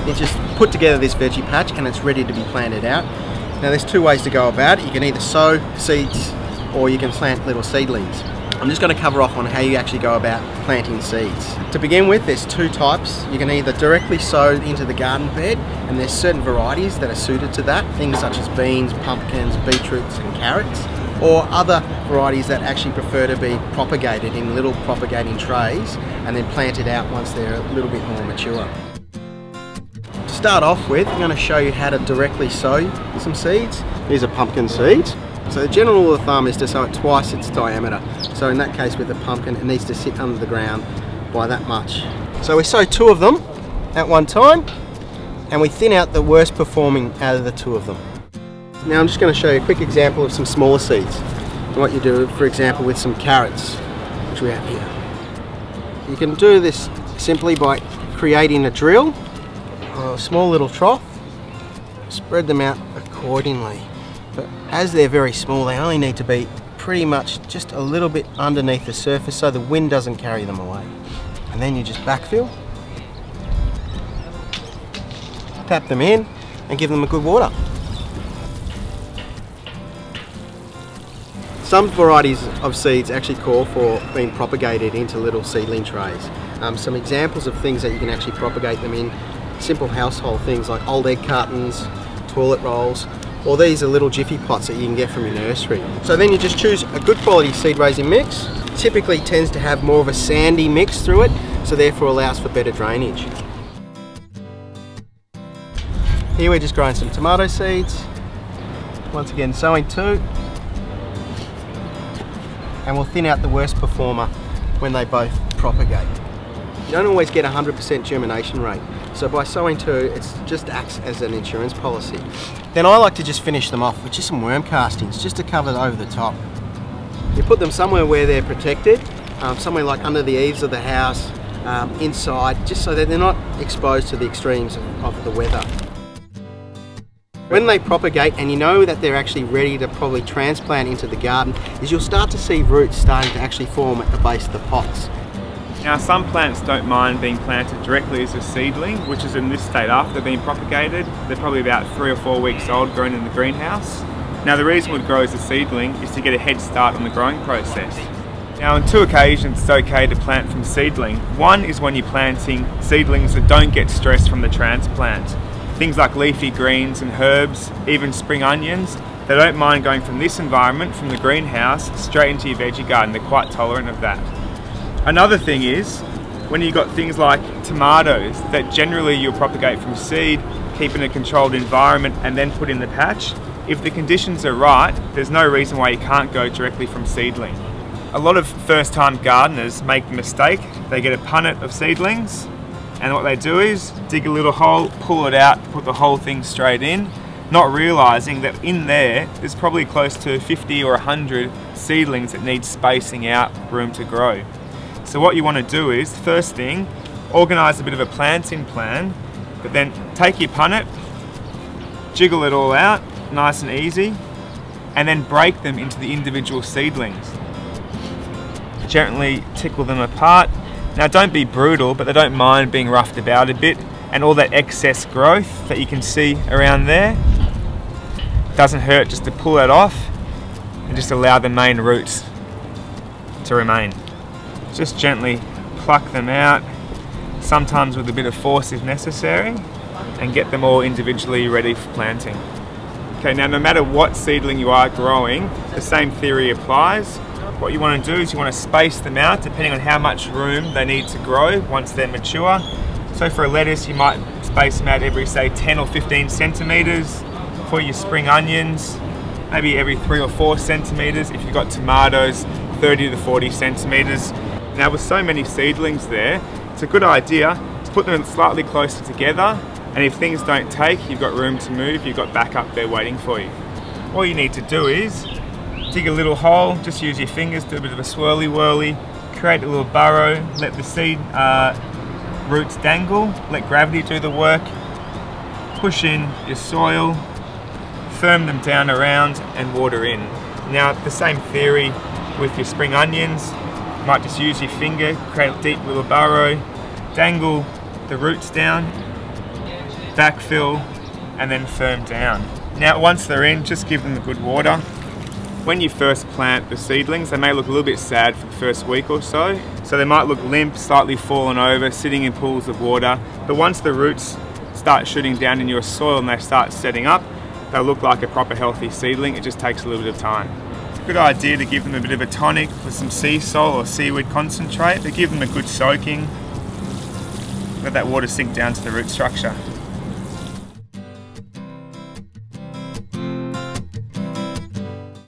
you just put together this veggie patch and it's ready to be planted out. Now there's two ways to go about it. You can either sow seeds or you can plant little seedlings. I'm just going to cover off on how you actually go about planting seeds. To begin with, there's two types. You can either directly sow into the garden bed, and there's certain varieties that are suited to that, things such as beans, pumpkins, beetroots and carrots, or other varieties that actually prefer to be propagated in little propagating trays and then planted out once they're a little bit more mature. To start off with, I'm going to show you how to directly sow some seeds. These are pumpkin seeds. So the general rule of thumb is to sow it twice its diameter. So in that case with the pumpkin, it needs to sit under the ground by that much. So we sow 2 of them at one time, and we thin out the worst performing out of the 2 of them. Now I'm just going to show you a quick example of some smaller seeds. And what you do, for example, with some carrots, which we have here. You can do this simply by creating a drill, or a small little trough, spread them out accordingly. But as they're very small, they only need to be pretty much just a little bit underneath the surface so the wind doesn't carry them away. And then you just backfill, tap them in and give them a good water. Some varieties of seeds actually call for being propagated into little seedling trays. Some examples of things that you can actually propagate them in, simple household things like old egg cartons, toilet rolls, or these are little jiffy pots that you can get from your nursery. So then you just choose a good quality seed raising mix. Typically tends to have more of a sandy mix through it, so therefore allows for better drainage. Here we're just growing some tomato seeds. Once again sowing 2. And we'll thin out the worst performer when they both propagate. You don't always get 100% germination rate, so by sowing 2, it just acts as an insurance policy. Then I like to just finish them off with just some worm castings, just to cover over the top. You put them somewhere where they're protected, somewhere like under the eaves of the house, inside, just so that they're not exposed to the extremes of the weather. When they propagate and you know that they're actually ready to probably transplant into the garden, is you'll start to see roots starting to actually form at the base of the pots. Now some plants don't mind being planted directly as a seedling, which is in this state after being propagated. They're probably about 3 or 4 weeks old, grown in the greenhouse. Now the reason we'd grow as a seedling is to get a head start on the growing process. Now on 2 occasions it's okay to plant from seedling. One is when you're planting seedlings that don't get stress from the transplant. Things like leafy greens and herbs, even spring onions, they don't mind going from this environment, from the greenhouse, straight into your veggie garden. They're quite tolerant of that. Another thing is, when you've got things like tomatoes that generally you'll propagate from seed, keep in a controlled environment and then put in the patch, if the conditions are right, there's no reason why you can't go directly from seedling. A lot of first-time gardeners make the mistake. They get a punnet of seedlings, and what they do is dig a little hole, pull it out, put the whole thing straight in, not realising that in there's probably close to 50 or 100 seedlings that need spacing out, room to grow. So what you want to do is, first thing, organise a bit of a planting plan, but then take your punnet, jiggle it all out, nice and easy, and then break them into the individual seedlings. Gently tickle them apart. Now don't be brutal, but they don't mind being roughed about a bit, and all that excess growth that you can see around there, doesn't hurt just to pull that off and just allow the main roots to remain. Just gently pluck them out, sometimes with a bit of force if necessary, and get them all individually ready for planting. Okay, now no matter what seedling you are growing, the same theory applies. What you want to do is you want to space them out depending on how much room they need to grow once they're mature. So for a lettuce you might space them out every say 10 or 15 centimetres. For your spring onions, maybe every 3 or 4 centimetres. If you've got tomatoes, 30 to 40 centimetres. Now with so many seedlings there, it's a good idea to put them slightly closer together, and if things don't take, you've got room to move, you've got backup there waiting for you. All you need to do is dig a little hole, just use your fingers, do a bit of a swirly whirly, create a little burrow, let the seed roots dangle, let gravity do the work, push in your soil, firm them down around and water in. Now the same theory with your spring onions. You might just use your finger, create a deep little burrow, dangle the roots down, backfill, and then firm down. Now once they're in, just give them a good water. When you first plant the seedlings, they may look a little bit sad for the first week or so. So they might look limp, slightly fallen over, sitting in pools of water. But once the roots start shooting down in your soil and they start setting up, they'll look like a proper healthy seedling. It just takes a little bit of time. It's a good idea to give them a bit of a tonic with some sea salt or seaweed concentrate to give them a good soaking. Let that water sink down to the root structure.